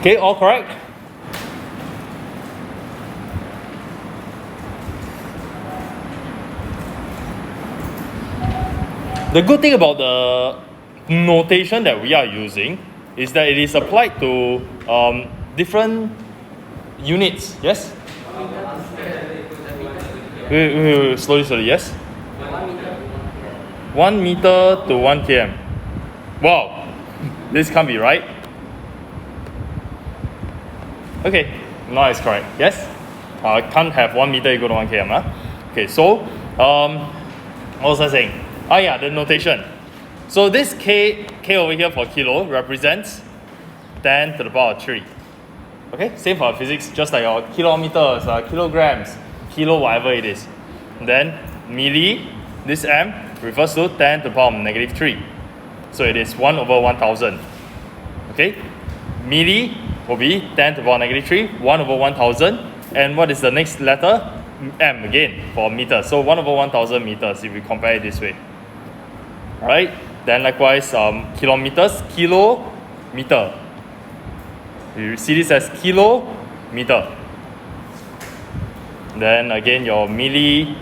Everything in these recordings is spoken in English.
Okay, all correct? The good thing about the notation that we are using is that it is applied to different units. Yes? Wait, slowly, yes? 1 meter to 1 km. Wow, this can't be right. Okay, now it's correct. Yes? Can't have 1 meter equal to 1 km. Huh? Okay, so what was I saying? Yeah, the notation. So this K over here for kilo represents 10 to the power of 3. Okay, same for physics, just like our kilometers, kilograms, kilo, whatever it is. And then milli, this m, refers to 10 to the power of negative 3. So it is 1 over 1000. Okay, milli will be 10 to the power of negative 3, 1 over 1000. And what is the next letter? M again for meters. So 1 over 1000 meters if we compare it this way. Right? Then likewise, kilometers, kilometer. You see this as kilometer. Then again your milli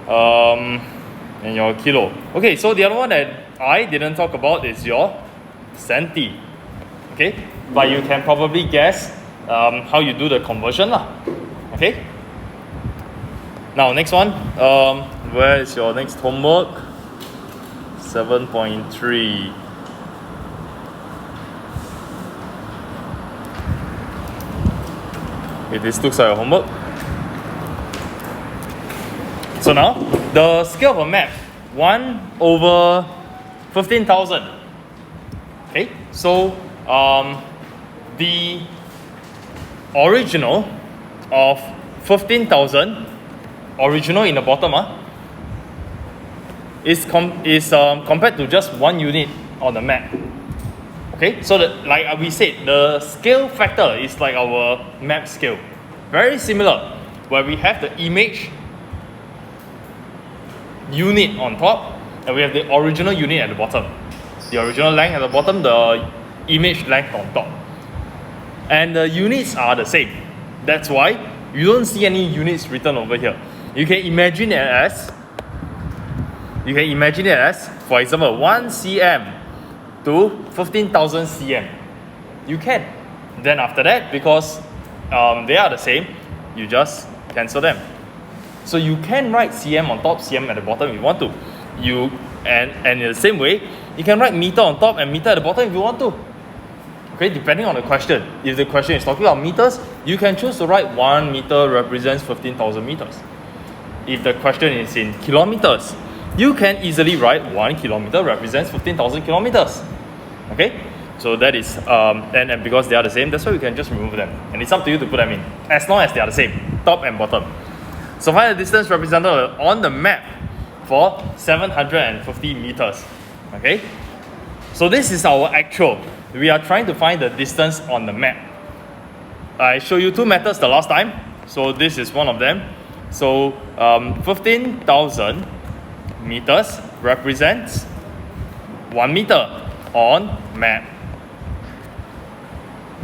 and your kilo. Okay, so the other one that I didn't talk about is your centi. Okay, but you can probably guess how you do the conversion lah. Okay. Now next one, where is your next homework? 7.3. Okay, this looks like a homework. So now, the scale of a map, 1 over 15,000. Okay, so the original of 15,000, original in the bottom, is compared to just 1 unit on the map. Okay, so like we said, the scale factor is like our map scale. Very similar, where we have the image unit on top, and we have the original unit at the bottom. The original length at the bottom, the image length on top. And the units are the same. That's why you don't see any units written over here. You can imagine it as, for example, 1 cm to 15,000 cm. You can. Then after that, because they are the same, you just cancel them. So you can write cm on top, cm at the bottom if you want to. And in the same way, you can write meter on top and meter at the bottom if you want to. Okay, depending on the question. If the question is talking about meters, you can choose to write 1 meter represents 15,000 meters. If the question is in kilometers, you can easily write 1 kilometer represents 15,000 kilometers. Okay, so that is, and because they are the same, that's why we can just remove them. And it's up to you to put them in, as long as they are the same, top and bottom. So find the distance represented on the map for 750 meters. Okay, so this is our actual. We are trying to find the distance on the map. I showed you 2 methods the last time, so this is one of them. So 15,000 meters represents 1 meter on map.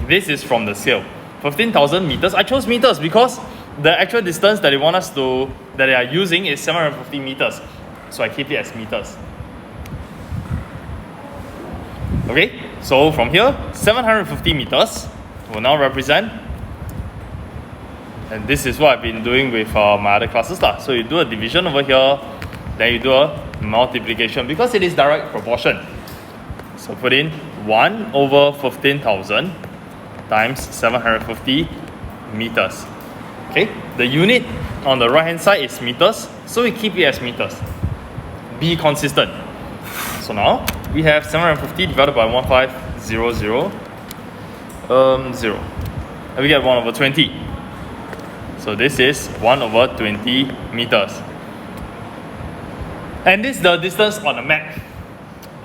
This is from the scale. 15,000 meters. I chose meters because the actual distance that they are using is 750 meters. So I keep it as meters. Okay, so from here, 750 meters will now represent, and this is what I've been doing with my other classes lah. So you do a division over here, then you do a multiplication because it is direct proportion. So put in 1 over 15,000 times 750 meters. Okay, the unit on the right hand side is meters, so we keep it as meters. Be consistent. So now we have 750 divided by 1500, 0. And we get 1 over 20. So this is 1 over 20 meters. And this is the distance on the map.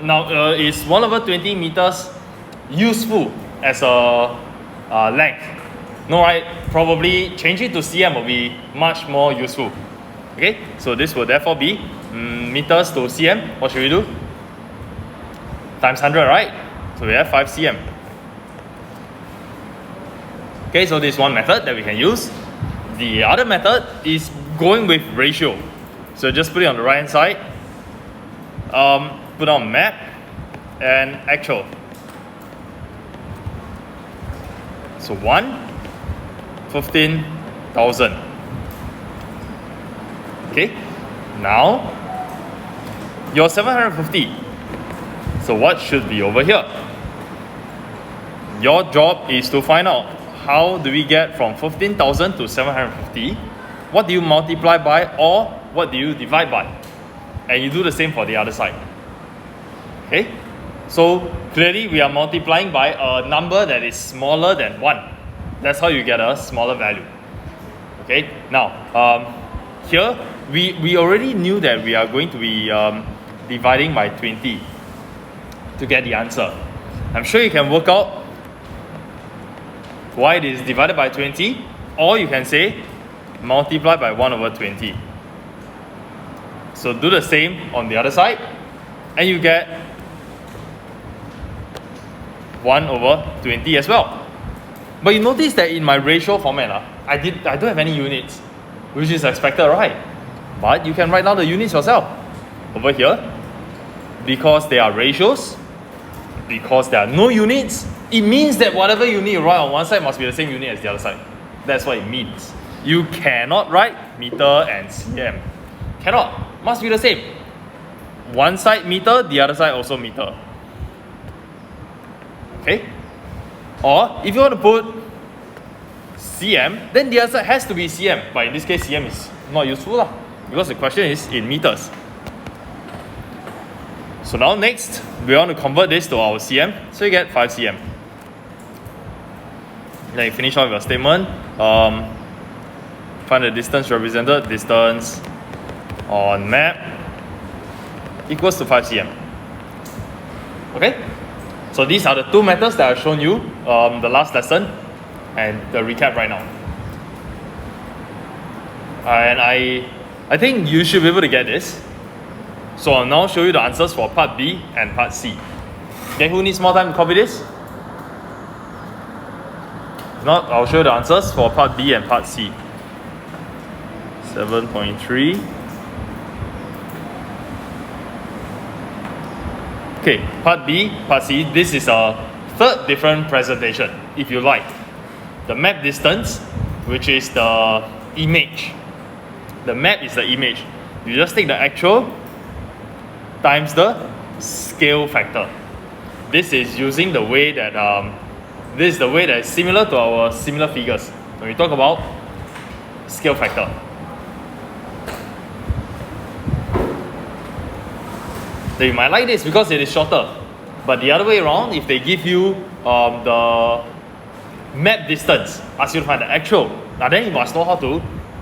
Now, is 1 over 20 meters useful as a length? No, right? Probably change it to cm will be much more useful. Okay, so this will therefore be meters to cm. What should we do? Times 100, right? So we have 5 cm. Okay, so this is one method that we can use. The other method is going with ratio. So just put it on the right hand side. Put on map and actual. So 15,000. Okay, now you're 750. So what should be over here? Your job is to find out how do we get from 15,000 to 750. What do you multiply by, or what do you divide by? And you do the same for the other side. Okay, so clearly we are multiplying by a number that is smaller than 1. That's how you get a smaller value. Okay, now here we already knew that we are going to be dividing by 20 to get the answer. I'm sure you can work out why it is divided by 20, or you can say multiply by 1 over 20. So do the same on the other side, and you get 1 over 20 as well. But you notice that in my ratio format, I don't have any units, which is expected, right? But you can write down the units yourself. Over here, because there are ratios, because there are no units, it means that whatever unit you write on one side must be the same unit as the other side. That's what it means. You cannot write meter and cm. Cannot. Must be the same. One side meter, the other side also meter. Okay? Or if you want to put cm, then the other side has to be cm. But in this case, cm is not useful because the question is in meters. So now next, we want to convert this to our cm. So you get 5 cm. Then you finish off your statement. Find the distance represented. Distance on map equals to 5 cm. Okay? So these are the two methods that I've shown you the last lesson and the recap right now. And I think you should be able to get this. So I'll now show you the answers for part B and part C. Okay, who needs more time to copy this? If not, I'll show you the answers for part B and part C. 7.3. Okay, part B, part C, this is a third different presentation, if you like. The map distance, which is the image. The map is the image. You just take the actual times the scale factor. This is using the way that this is the way that is similar to our similar figures when we talk about scale factor. So you might like this because it is shorter, but the other way around, if they give you the map distance, ask you to find the actual, now then you must know how to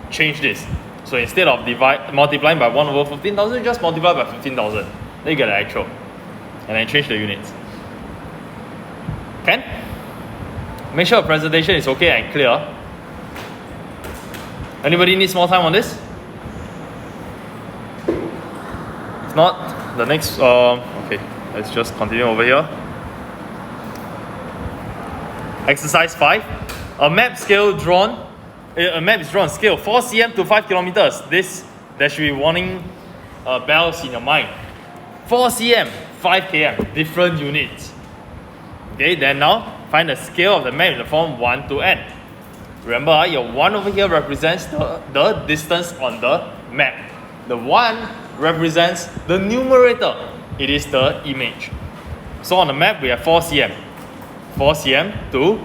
change this. So instead of multiplying by 1 over 15,000, you just multiply by 15,000. Then you get the actual. And then change the units. Can? Make sure the presentation is okay and clear. Anybody needs more time on this? If not, the next, okay, let's just continue over here. Exercise 5. A map is drawn scale 4 cm to 5 kilometers. There should be warning bells in your mind. 4 cm, 5 km, different units. Okay, then now find the scale of the map in the form 1 to n. Remember, your 1 over here represents the distance on the map. The 1 represents the numerator. It is the image. So on the map, we have 4 cm. 4 cm to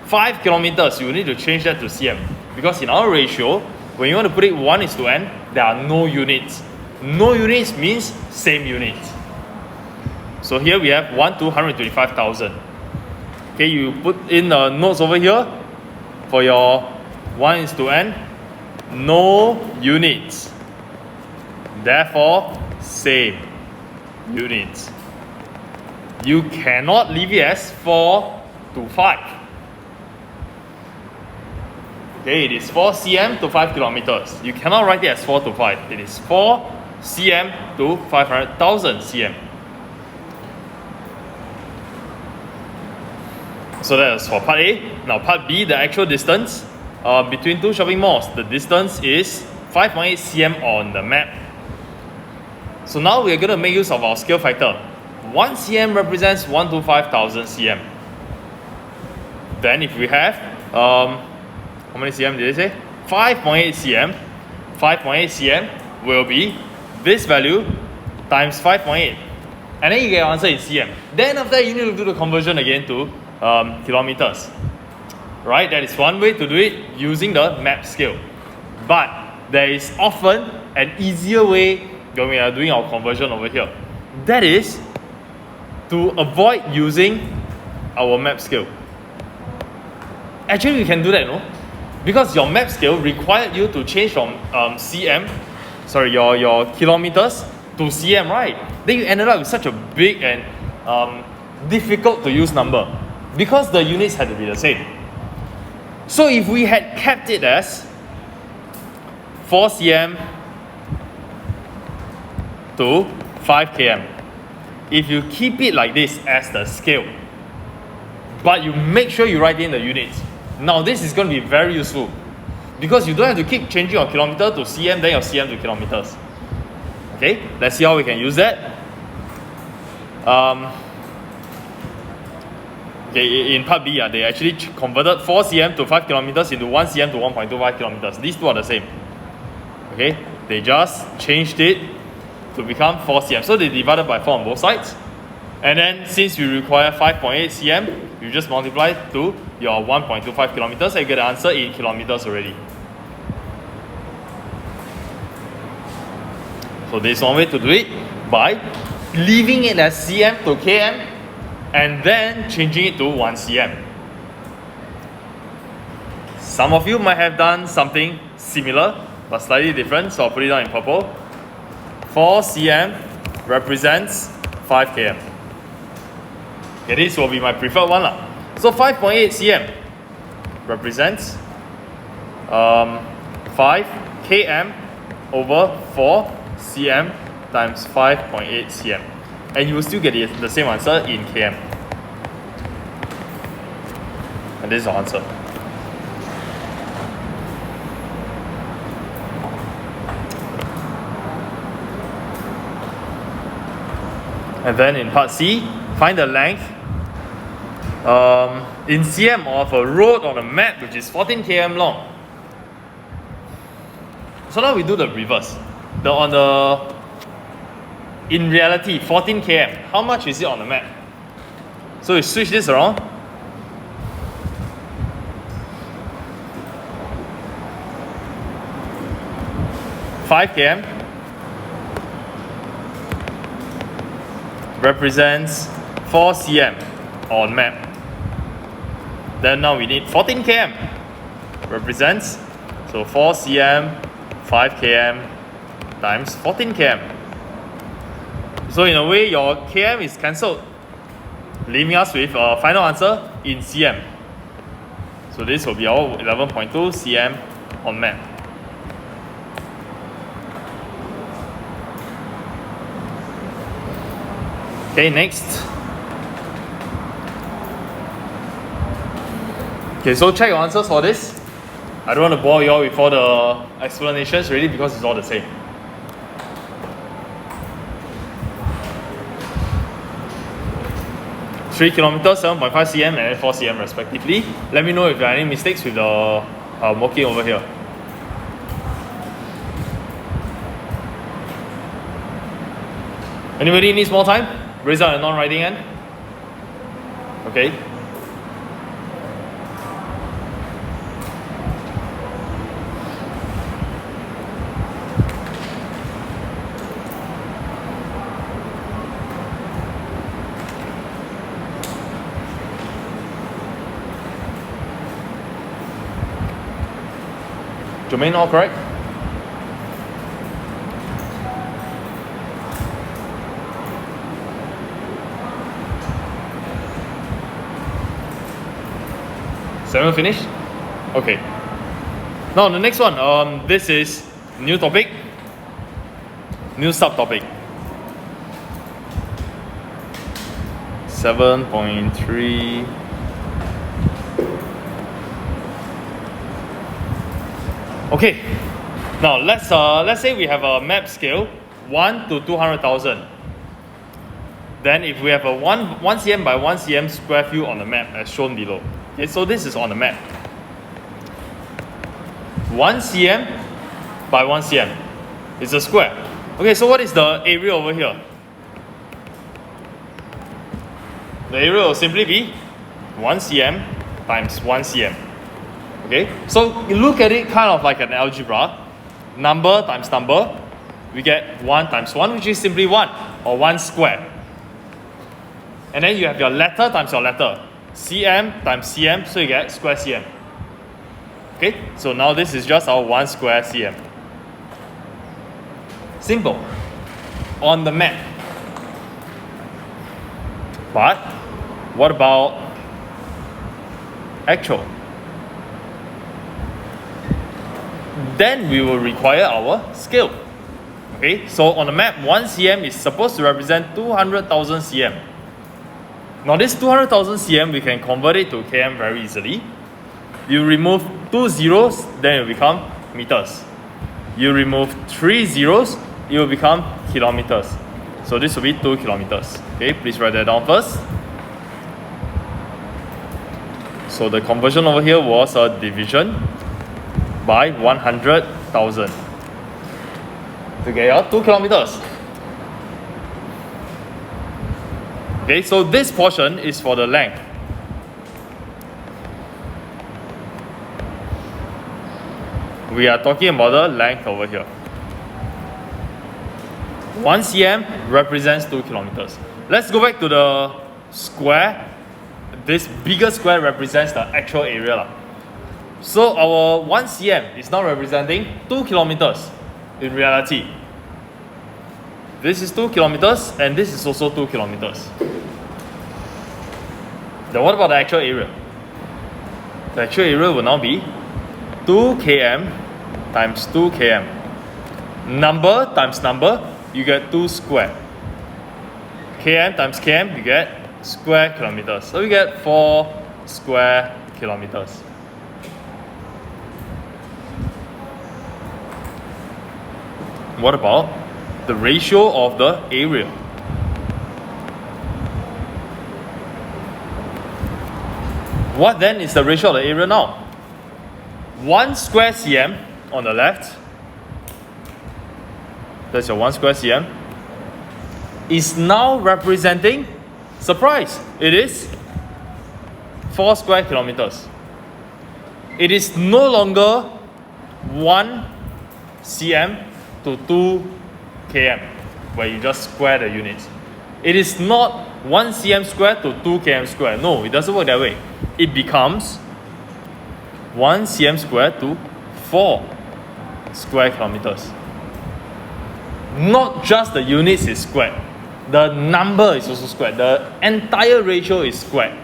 5 kilometers. You need to change that to cm. Because in our ratio, when you want to put it 1:n, there are no units. No units means same units. So here we have 1 to 125,000. Okay, you put in the notes over here for your 1:n, no units. Therefore, same units. You cannot leave it as 4 to 5. Okay, it is 4 cm to 5 kilometers. You cannot write it as 4 to 5. It is 4 cm to 500,000 cm. So that's for part A. Now part B, the actual distance between two shopping malls. The distance is 5.8 cm on the map. So now we're going to make use of our scale factor. 1 cm represents 125,000 cm. Then if we have, how many cm did they say? 5.8 cm. 5.8 cm will be this value times 5.8. And then you get your answer in cm. Then after that, you need to do the conversion again to kilometers. Right? That is one way to do it using the map scale. But there is often an easier way when we are doing our conversion over here. That is to avoid using our map scale. Actually, we can do that, no? Because your map scale required you to change from your kilometers to cm, right? Then you ended up with such a big and difficult to use number because the units had to be the same. So if we had kept it as 4 cm to 5 km, if you keep it like this as the scale, but you make sure you write in the units, now this is going to be very useful because you don't have to keep changing your kilometer to cm, then your cm to kilometers. Okay, let's see how we can use that. Okay, in part B, they actually converted 4 cm to 5 kilometers into 1 cm to 1.25 kilometers. These two are the same. Okay, they just changed it to become 4 cm. So they divided by 4 on both sides. And then since we require 5.8 cm, you just multiply to your 1.25 kilometers and you get the answer in kilometers already. So this is one way to do it, by leaving it as cm to km and then changing it to 1 cm. Some of you might have done something similar but slightly different, so I'll put it down in purple. 4 cm represents 5 km. Okay, this will be my preferred one. So 5.8 cm represents 5 km over 4 cm times 5.8 cm. And you will still get the same answer in km. And this is the answer. And then in part C, find the length in cm of a road on a map which is 14 km long. So now we do the reverse. In reality, 14 km, how much is it on the map? So we switch this around. Five km represents 4 cm on map. Then now we need 14 km represents, so 4 cm, 5 km times 14 km. So in a way, your km is cancelled, leaving us with a final answer in cm. So this will be our 11.2 cm on map. Okay, next. Okay, so check your answers for this. I don't want to bore you all with all the explanations really because it's all the same. Three kilometers, 7.5 cm and 4 cm respectively. Let me know if there are any mistakes with the marking over here. Anybody needs more time? Raise out a non-writing hand. Okay. Jermaine, all correct? Seven finished? Okay. Now the next one, this is new topic, new subtopic. 7.3 Okay, now let's say we have a map scale 1 to 200,000. Then if we have a 1 cm by 1 cm square field on the map as shown below. Okay, so this is on the map. 1 cm by 1 cm is a square. Okay, so what is the area over here? The area will simply be 1 cm times 1 cm. Okay, so you look at it kind of like an algebra. Number times number, we get 1 times 1, which is simply 1, or 1 square. And then you have your letter times your letter. cm times cm, so you get square cm. Okay, so now this is just our 1 square cm. Simple. On the map. But what about actual? Then we will require our scale. Okay, so on the map, 1 cm is supposed to represent 200,000 cm. Now this 200,000 cm, we can convert it to km very easily. You remove 2 zeros, then it will become meters. You remove 3 zeros, it will become kilometers. So this will be 2 kilometers. Okay, please write that down first. So the conversion over here was a division by 100,000 to get out 2 kilometers. Okay, so this portion is for the length. We are talking about the length over here. 1 cm represents 2 kilometers. Let's go back to the square. This bigger square represents the actual area. So our 1 cm is now representing 2 kilometers in reality. This is 2 kilometers and this is also 2 kilometers. Then what about the actual area? The actual area will now be 2 km times 2 km. Number times number, you get 2 square. Km times km, you get square kilometers. So you get 4 square kilometers. What about the ratio of the area? What then is the ratio of the area now? 1 square cm on the left, that's your 1 square cm, is now representing, surprise, it is 4 square kilometers. It is no longer 1 cm to 2 km, where you just square the units. It is not 1 cm square to 2 km square. No, it doesn't work that way. It becomes 1 cm square to 4 square kilometers. Not just the units is squared, the number is also squared. The entire ratio is squared.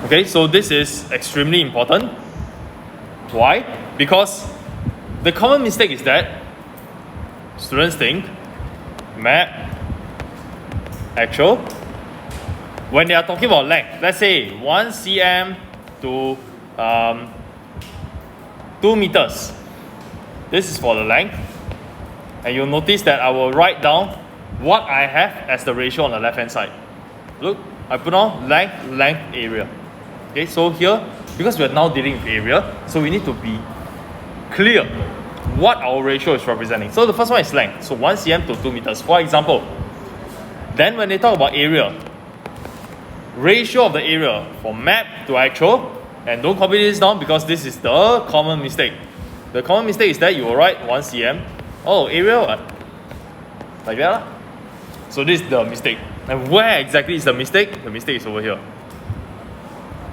Okay, so this is extremely important. Why? Because the common mistake is that students think map, actual, when they are talking about length, let's say 1 cm to 2 meters. This is for the length. And you'll notice that I will write down what I have as the ratio on the left hand side. Look, I put on length, area. Okay, so here, because we are now dealing with area, so we need to be clear what our ratio is representing. So the first one is length, so 1 cm to 2 meters, for example. Then when they talk about area, ratio of the area from map to actual, and don't copy this down because this is the common mistake. The common mistake is that you will write 1 cm, oh, area what? Like that. So this is the mistake. And where exactly is the mistake? The mistake is over here.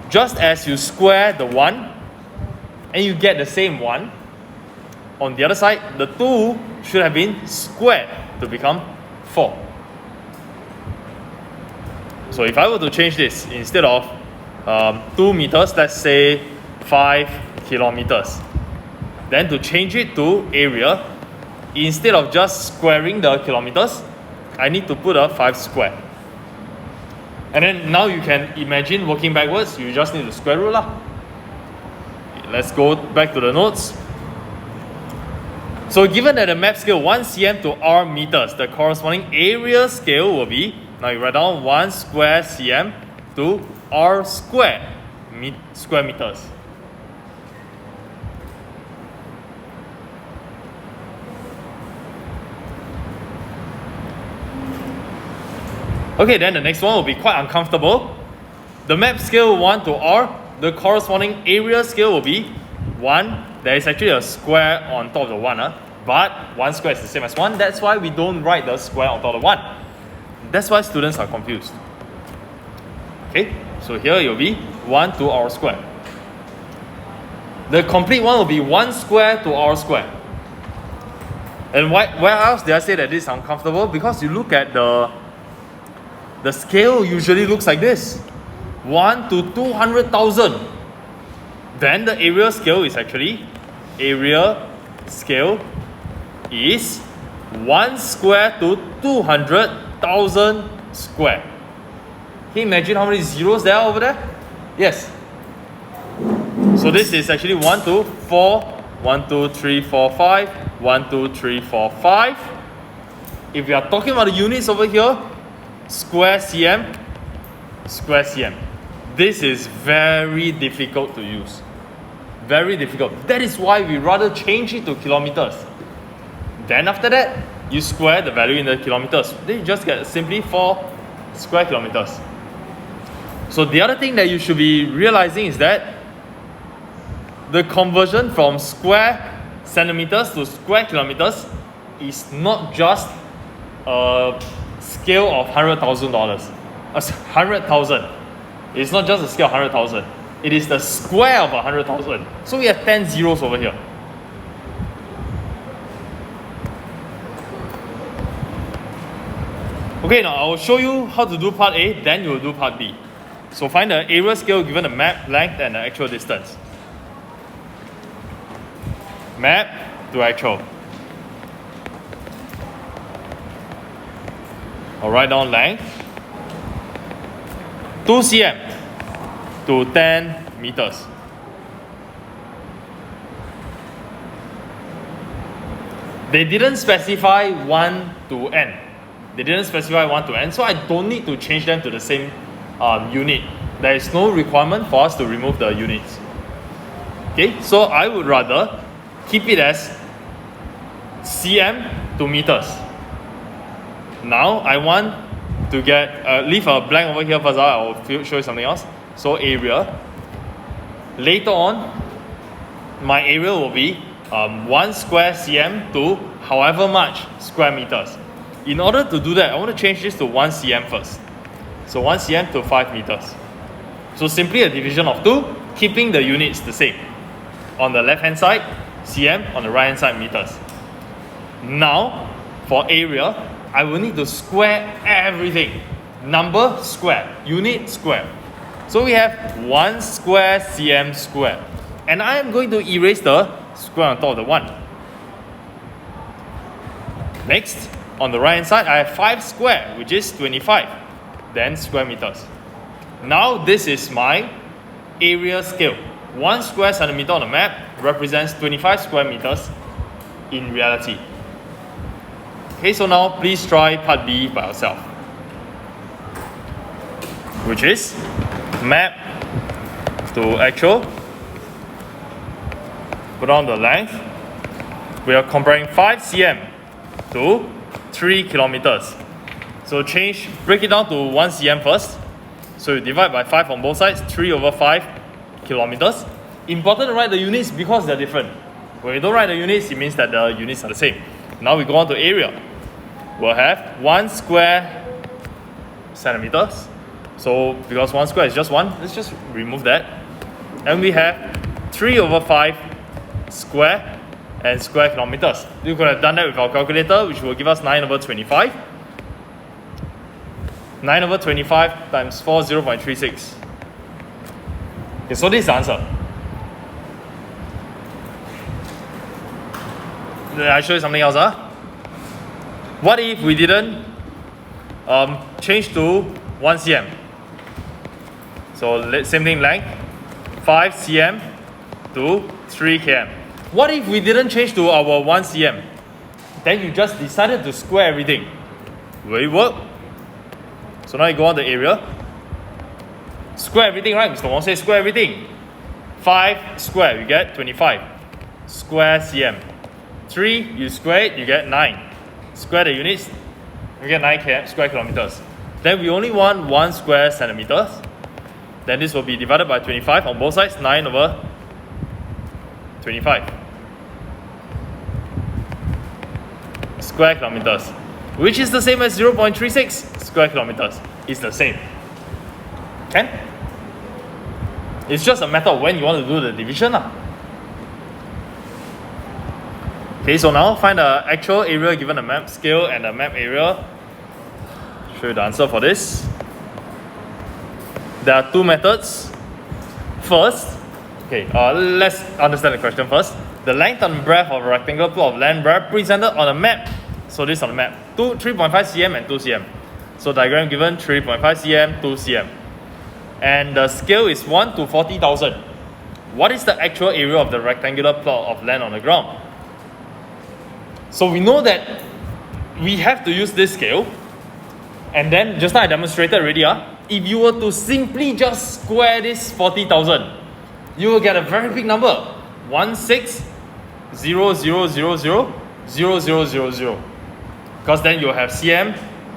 Just as you square the 1 and you get the same 1, on the other side, the 2 should have been squared to become 4. So if I were to change this, instead of 2 meters, let's say 5 kilometers. Then to change it to area, instead of just squaring the kilometers, I need to put a 5 square. And then now you can imagine working backwards, you just need to square root lah. Let's go back to the notes. So given that the map scale 1 cm to r meters, the corresponding area scale will be, now you write down 1 square cm to r square meters. Okay, then the next one will be quite uncomfortable. The map scale 1 to r, the corresponding area scale will be 1. There is actually a square on top of the 1, but 1 square is the same as 1. That's why we don't write the square on top of the 1. That's why students are confused. Okay, so here it will be 1 to r square. The complete one will be 1 square to r square. And where else did I say that this is uncomfortable? Because you look at the scale usually looks like this. 1 to 200,000. Then the area scale is actually, area scale is 1 square to 200,000 square. Can you imagine how many zeros there are over there? Yes. So this is actually 1 to 4, 1, 2, 3, 4, 5, 1, 2, 3, 4, 5. If we are talking about the units over here, square cm, square cm. This is very difficult to use. Very difficult. That is why we rather change it to kilometers. Then after that, you square the value in the kilometers. Then you just get simply 4 square kilometers. So the other thing that you should be realizing is that the conversion from square centimeters to square kilometers is not just a scale of $100,000. 100,000. It's not just a scale of 100,000. It is the square of 100,000. So we have 10 zeros over here. Okay, now I will show you how to do part A, then you will do part B. So find the area scale given the map length and the actual distance. Map to actual. I'll write down length 2 cm to 10 meters. They didn't specify 1 to n. They didn't specify 1 to n, so I don't need to change them to the same unit. There is no requirement for us to remove the units. Okay, so I would rather keep it as cm to meters. Now I want to get leave a blank over here first. I will show you something else. So area. Later on, my area will be 1 square cm to however much square meters. In order to do that, I want to change this to 1 cm first. So 1 cm to 5 meters. So simply a division of 2, keeping the units the same. On the left hand side, cm, on the right hand side, meters. Now, for area, I will need to square everything. Number, square. Unit, square. So we have 1 square cm square. And I am going to erase the square on top of the 1. Next, on the right hand side, I have 5 square, which is 25. Then square meters. Now this is my area scale. 1 square centimeter on the map represents 25 square meters in reality. Okay, so now please try part B by yourself, which is map to actual. Put on the length. We are comparing 5 cm to 3 kilometers. So break it down to 1 cm first. So you divide by 5 on both sides, 3 over 5 kilometers. Important to write the units because they're different. When you don't write the units, it means that the units are the same. Now we go on to area. We'll have 1 square centimeters. So because 1 square is just 1, let's just remove that. And we have 3 over 5 square and square kilometers. You could have done that with our calculator, which will give us 9 over 25. 9 over 25 times 4, 0.36. Okay, so this is the answer. Then I show you something else. What if we didn't change to 1 cm? So same thing, length 5 cm to 3 km. What if we didn't change to our 1 cm? Then you just decided to square everything. Will it work? So now you go on the area. Square everything, right? Mr. Wong says square everything. 5 square, you get 25. Square cm. 3, you square it, you get 9. Square the units, you get 9 square kilometers. Then we only want 1 square centimeters. Then this will be divided by 25 on both sides, 9 over 25. Square kilometers, which is the same as 0.36 square kilometers. It's the same. Okay? It's just a matter of when you want to do the division. Okay, so now find the actual area given the map scale and the map area. Show you the answer for this. There are two methods. First, let's understand the question first. The length and breadth of a rectangular plot of land represented on a map. So this on the map, 3.5 cm and 2 cm. So diagram given 3.5 cm, 2 cm. And the scale is 1 to 40,000. What is the actual area of the rectangular plot of land on the ground? So we know that we have to use this scale. And then just now I demonstrated already, if you were to simply just square this 40,000, you will get a very big number. 16,000,000,000. Because then you'll have cm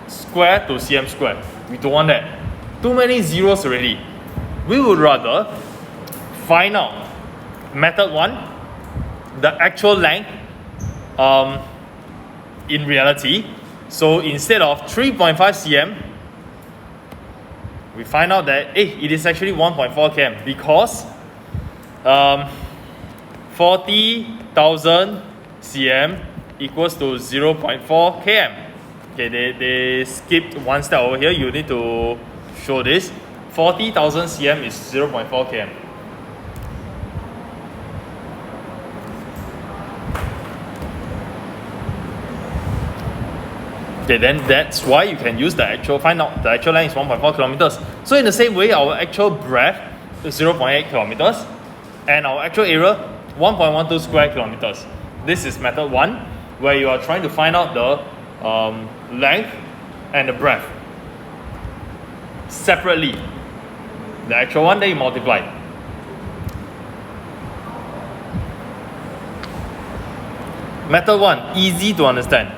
square to cm square. We don't want that. Too many zeros already. We would rather find out method 1, the actual length in reality. So instead of 3.5 cm, we find out that it is actually 1.4 km because 40,000 cm equals to 0.4 km. Okay, they skipped one step over here. You need to show this. 40,000 cm is 0.4 km. Okay, then that's why you can use the actual, find out the actual length is 1.4 kilometers. So in the same way, our actual breadth is 0.8 kilometers and our actual area 1.12 square kilometers. This is method 1, where you are trying to find out the length and the breadth separately. The actual one, then you multiply. Method 1, easy to understand.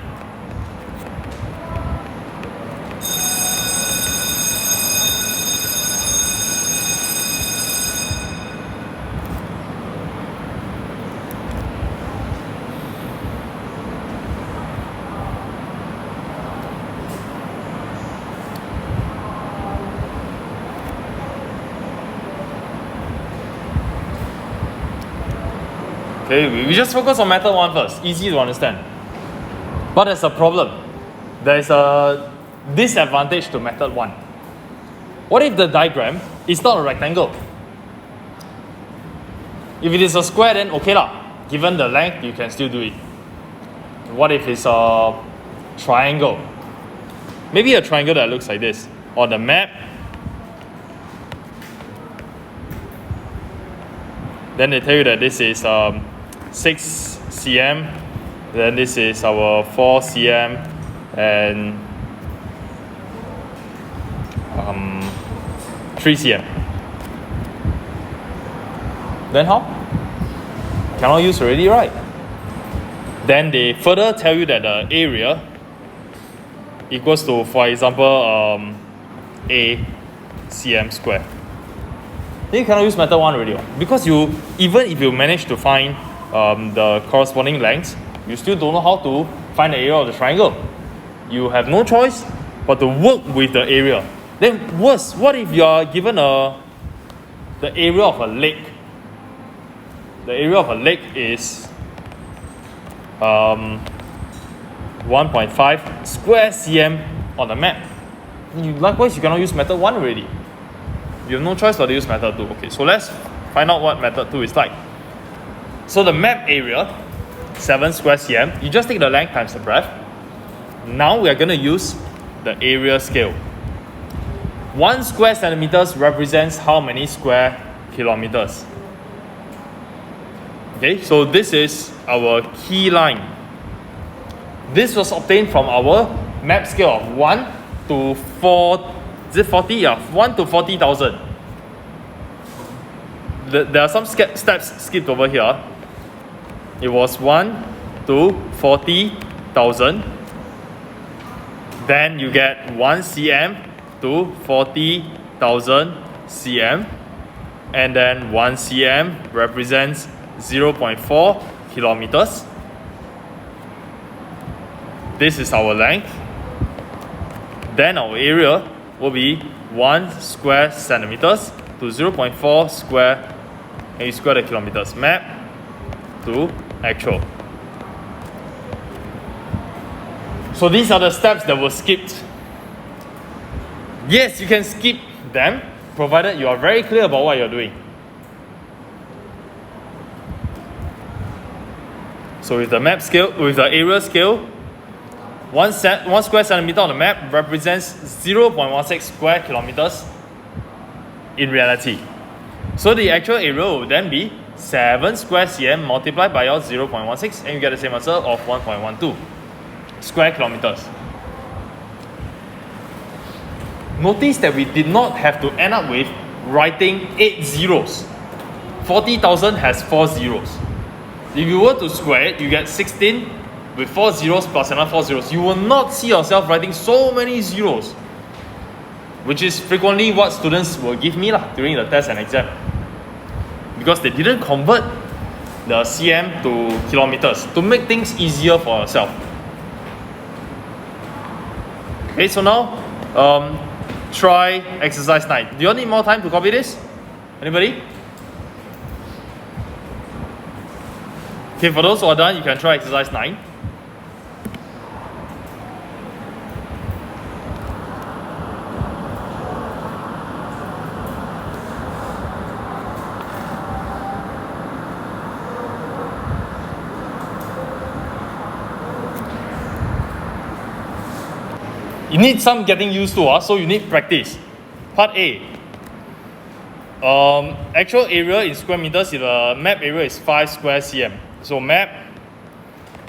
Okay, we just focus on method 1 first, easy to understand. But there's a problem. There's a disadvantage to method 1. What if the diagram is not a rectangle? If it is a square, then okay lah. Given the length, you can still do it. What if it's a triangle? Maybe a triangle that looks like this. On the map, then they tell you that this is 6 cm, then this is our 4 cm, and 3 cm. Then how? Cannot use already, right? Then they further tell you that the area equals to, for example, a cm square. Then you cannot use method 1 already, because even if you manage to find the corresponding lengths, you still don't know how to find the area of the triangle. You have no choice but to work with the area. Then worse, what if you are given the area of a lake? The area of a lake is 1.5 square cm on the map. Likewise, you cannot use method 1 already. You have no choice but to use method 2. Okay, so let's find out what method 2 is like. So the map area, 7 square cm, you just take the length times the breadth. Now we are going to use the area scale. 1 square centimeters represents how many square kilometers? Okay, so this is our key line. This was obtained from our map scale of 1 to 4, is it 40? Yeah, 1 to 40,000. There are some steps skipped over here. It was 1 to 40,000. Then you get 1 cm to 40,000 cm. And then 1 cm represents 0.4 kilometers. This is our length. Then our area will be 1 square centimeters to 0.4 square, and you square the kilometers. Map to actual. So these are the steps that were skipped. Yes, you can skip them, provided you are very clear about what you're doing. So with the map scale, with the area scale, 1 square centimeter on the map represents 0.16 square kilometers in reality. So the actual area will then be 7 square cm multiplied by your 0.16, and you get the same answer of 1.12 square kilometers. Notice that we did not have to end up with writing 8 zeros. 40,000 has 4 zeros. If you were to square it, you get 16 with 4 zeros plus another 4 zeros. You will not see yourself writing so many zeros, which is frequently what students will give me during the test and exam, because they didn't convert the cm to kilometers to make things easier for yourself. Okay, so now try exercise 9. Do you need more time to copy this? Anybody? Okay, for those who are done, you can try exercise 9. You need some getting used to, so you need practice. Part A. Actual area in square meters, if the map area is 5 square cm. So map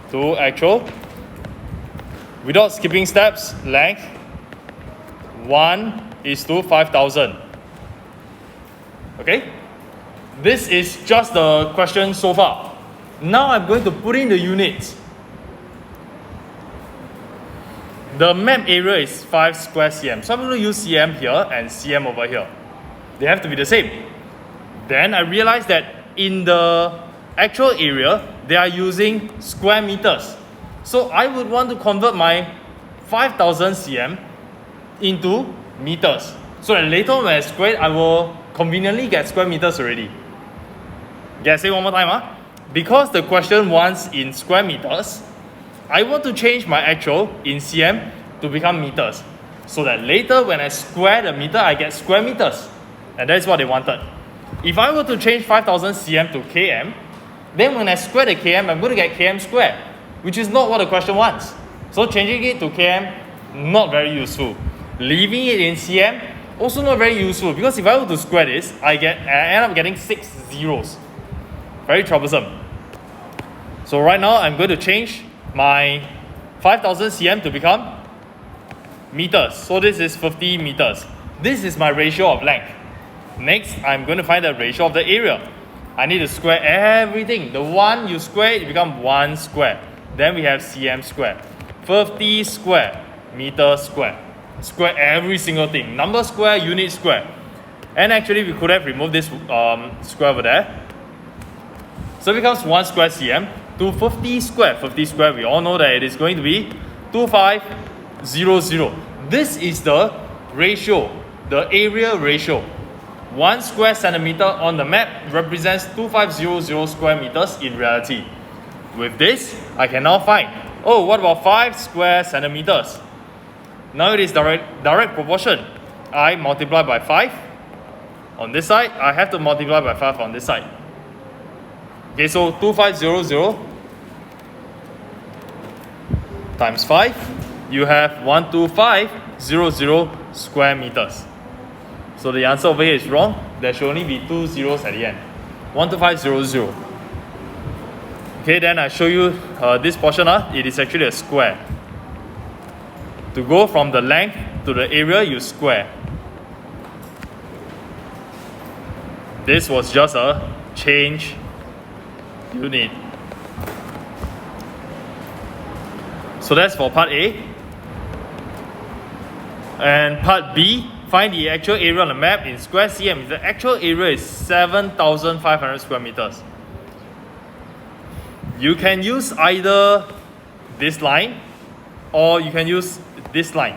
to actual, without skipping steps, length 1:5,000. Okay? This is just the question so far. Now I'm going to put in the units. The map area is 5 square cm. So I'm going to use cm here and cm over here. They have to be the same. Then I realized that in the actual area, they are using square meters. So I would want to convert my 5,000 cm into meters. So that later when I square it, I will conveniently get square meters already. Okay, I say one more time. Because the question wants in square meters, I want to change my actual in cm to become meters, so that later when I square the meter, I get square meters. And that's what they wanted. If I were to change 5,000 cm to km, then when I square the km, I'm going to get km squared, which is not what the question wants. So changing it to km, not very useful. Leaving it in cm, also not very useful, because if I were to square this, I end up getting 6 zeros. Very troublesome. So right now, I'm going to change my 5,000 cm to become meters. So this is 50 meters. This is my ratio of length. Next, I'm going to find the ratio of the area. I need to square everything. The 1 you square, it becomes 1 square. Then we have cm square. 50 square, meter square. Square every single thing. Number square, unit square. And actually, we could have removed this square over there. So it becomes 1 square cm to 50 square. 50 square, we all know that it is going to be 2500. This is the ratio, the area ratio. 1 square centimeter on the map represents 2500 square meters in reality. With this, I can now find, what about 5 square centimeters? Now it is direct proportion. I multiply by 5 on this side. I have to multiply by 5 on this side. Okay, so 2500 times 5, you have 12500 square meters. So the answer over here is wrong. There should only be 2 zeros at the end. 12500. Okay, then I show you this portion. It is actually a square. To go from the length to the area, you square. This was just a change unit. So that's for part A. And part B, find the actual area on the map in square cm. The actual area is 7,500 square meters. You can use either this line or you can use this line.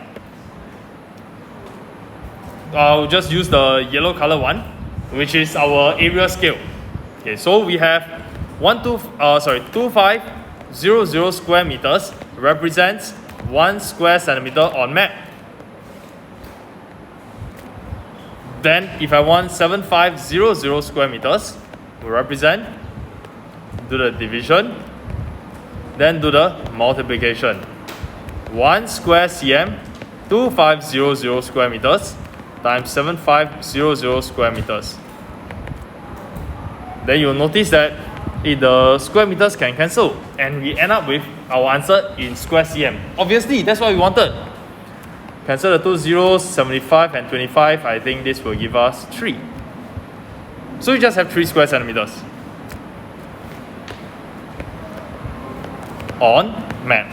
I'll just use the yellow color one, which is our area scale. Okay, so we have 2500 square meters represents 1 square centimeter on map. Then if I want 7500 square meters, will represent, do the division, then do the multiplication. 1 square cm, 2500 square meters times 7500 square meters. Then you'll notice that the square meters can cancel and we end up with our answer in square cm. Obviously, that's what we wanted. Cancel the 2 zeros, 75 and 25. I think this will give us 3. So we just have 3 square centimeters on map.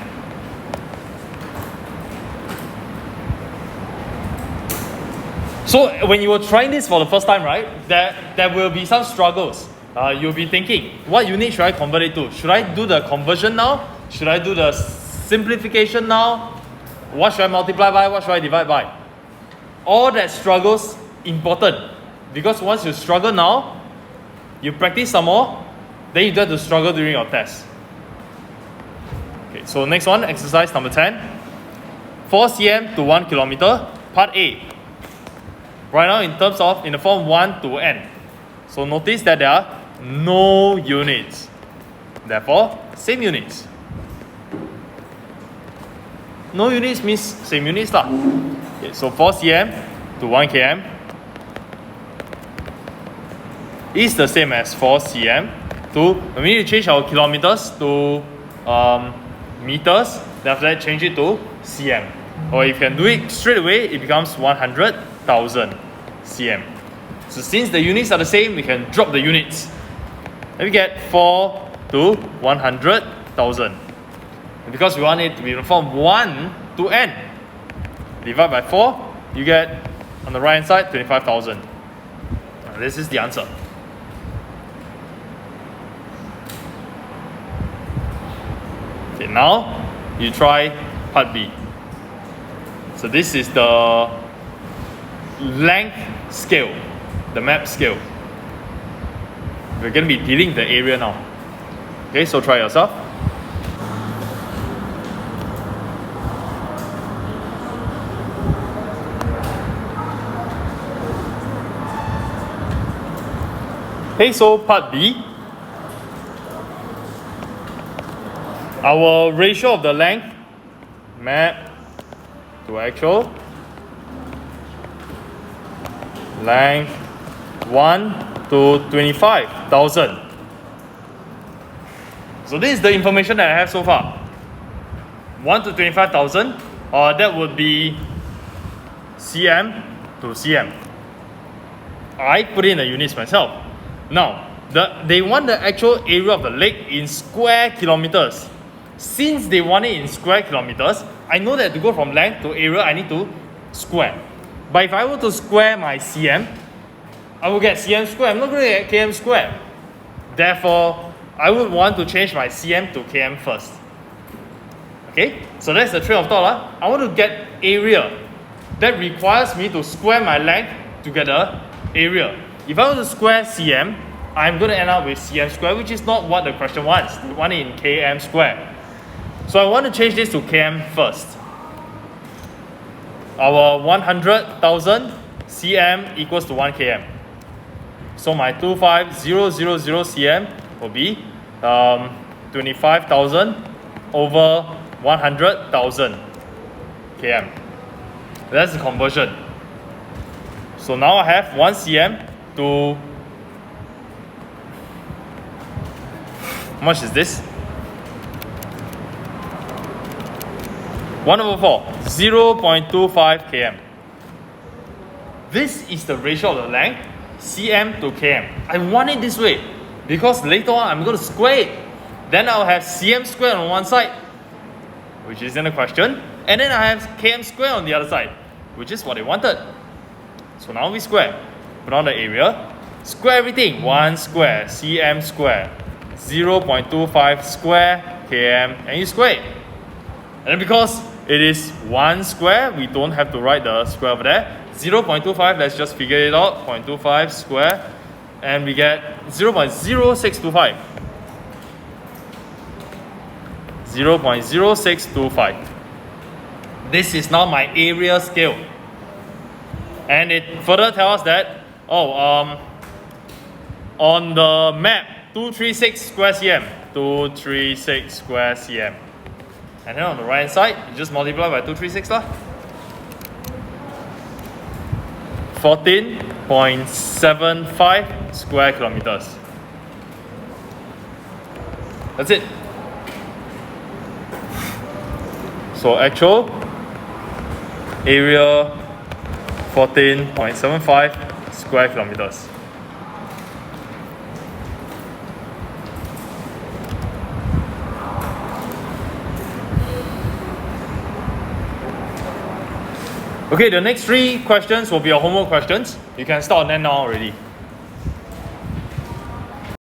So when you were trying this for the first time, right, there will be some struggles. You'll be thinking, what unit should I convert it to? Should I do the conversion now? Should I do the simplification now? What should I multiply by? What should I divide by? All that struggles important, because once you struggle now, you practice some more, then you don't have to struggle during your test. Okay, so next one, exercise number 10. 4 cm to 1 kilometer, part A. Right now in terms of, in the form 1 to n. So notice that there are no units. Therefore, same units. No units means same units lah. Okay, so 4 cm to 1 km is the same as 4 cm to, we need to change our kilometers to meters, then after that change it to cm. Or if you can do it straight away, it becomes 100,000 cm. So since the units are the same, we can drop the units. And we get 4 to 100,000. Because we want it to be in the form 1 to n. Divide by 4, you get, on the right hand side, 25,000. This is the answer. Okay, now you try part B. So this is the length scale, the map scale. We're going to be dealing the area now. Okay, so try yourself. Okay, so part B. Our ratio of the length, map to actual, length 1 to 25,000. So this is the information that I have so far. 1 to 25,000, that would be cm to cm. I put in the units myself. Now, they want the actual area of the lake in square kilometers. Since they want it in square kilometers, I know that to go from length to area, I need to square. But if I were to square my cm, I will get cm square. I'm not going to get km square. Therefore, I would want to change my cm to km first. Okay, so that's the train of thought. I want to get area. That requires me to square my length to get the area. If I were to square cm, I'm going to end up with cm square, which is not what the question wants. They want it in km square. So I want to change this to km first. Our 100,000 cm equals to 1 km. So my 25,000 cm will be 25,000 over 100,000 km. That's the conversion. So now I have 1 cm to, how much is this? 1/4, 0.25 km. This is the ratio of the length, cm to km. I want it this way because later on I'm going to square it. Then I'll have cm squared on one side, which is in the question, and then I have km squared on the other side, which is what I wanted. So now we square. Put on the area, square everything. 1 square, cm square, 0.25 square km, and you square it. And then because it is 1 square, we don't have to write the square over there. 0.25, let's just figure it out. 0.25 square, and we get 0.0625. 0.0625. This is now my area scale. And it further tells us that, on the map, 236 square cm. 236 square cm. And then on the right hand side, you just multiply by 236 lah. 14.75 square kilometers. That's it. So actual area 14.75 square kilometers. Okay, the next 3 questions will be your homework questions. You can start on them now already.